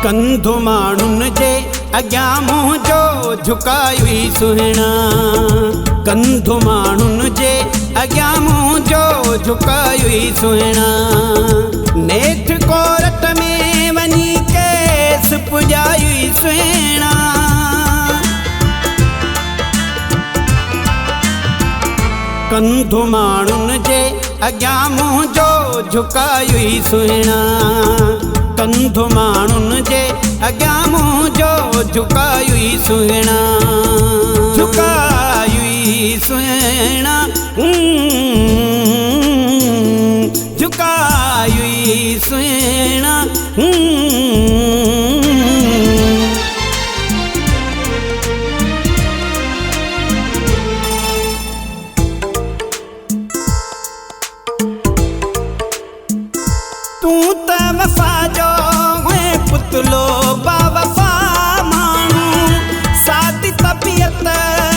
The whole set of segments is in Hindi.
कंधु माण्हुनि जे अॻियां मुंहुं जो झुकाई सुहिणा। कंधु माण्हुनि जे अॻियां मुंहुं जो झुकाई सुहिणा। नेठ कोरट में वञी केस पुॼाई सुहिणा। कंधु माण्हुनि जे अॻियां मुंहुं जो झुकाई सुहिणा। कंधु माण्हुनि जे अॻियां मुंहुं जो झुकाई सुहिणा। झुकाई सुहिणा। झुकाई सुहिणा। तू त वफा जो है पुतलो बावफा माण्हू। सादी तबियत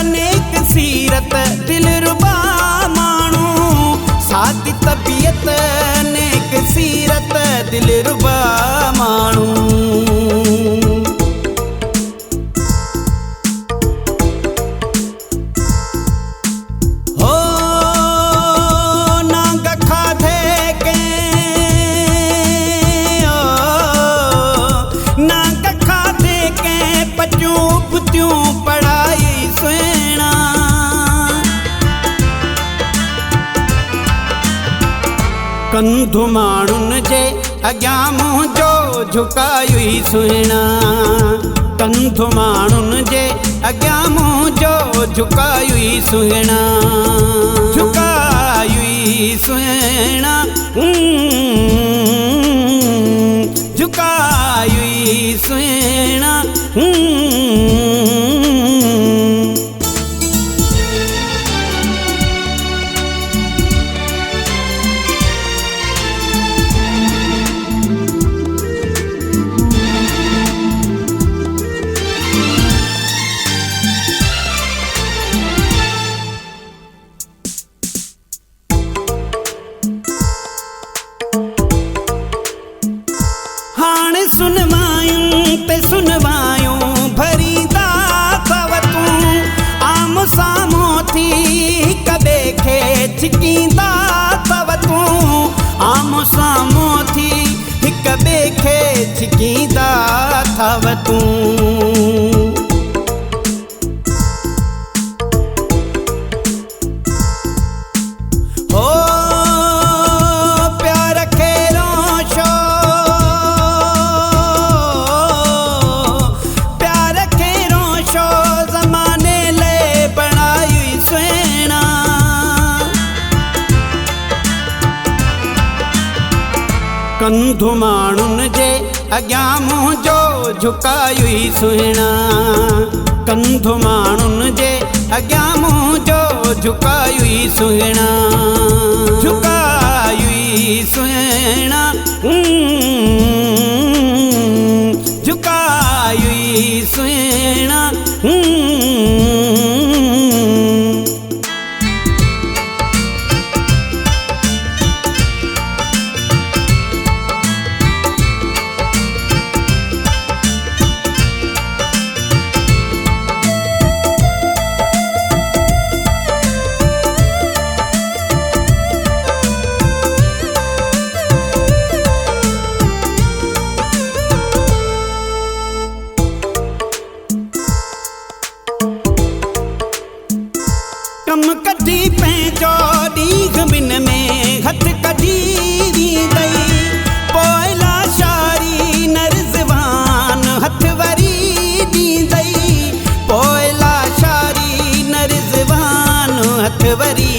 नेक सीरत दिलरुबा माण्हू। सादी तबियत नेक सीरत दिलरुबा माण्हू। कंधु माण्हुनि जे अॻियां मुंहुं जो झुकाई सुहिणा। कंधु माण्हुनि जे अॻियां मुंहुं जो झुकाई सुहिणा। झुकाई सुहिणा। झुकाई सुहिणा। हाणे सुनवायूं ते सुनवायूं भरींदा अथव तूं। आम्हूं साम्हूं थी हिक ॿिए खे छिकींदा अथव तूं। आम्हूं साम्हूं थी हिक ॿिए खे छिकींदा अथव तूं। कंधु माण्हुनि जे अॻियां मुंहुं जो झुकाई सुहिणा। कंधु माण्हुनि जे अॻियां मुंहुं जो झुकाई सुहिणा। झुकाई सुहिणा। झुकाई सुहिणा। कम कढी पंहिंजो ॾींहुं ॿिन में हथ कढी वींदई। पोइ लाशारी न रिज़वान हथ वरी ॾींदई। पोइ लाशारी न रिज़वान हथ वरी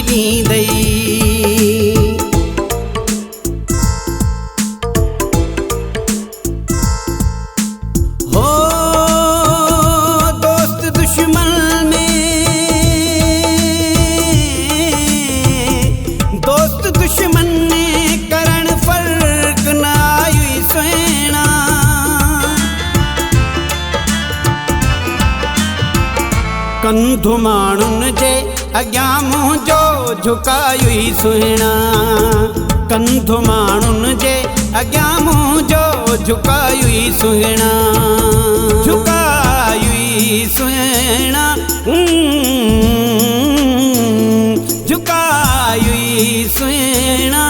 ॾींदई। दुश्मन ने करण फर्क न आई सुहिणा। कंधु माण्हुनि जे अॻियां मुंहुं जो झुकाई सुहिणा। कंधु माण्हुनि जे अग्या मुझो झुकायुई सुहिणा झुकायुई सुहिणा झुकायुई सुहिणा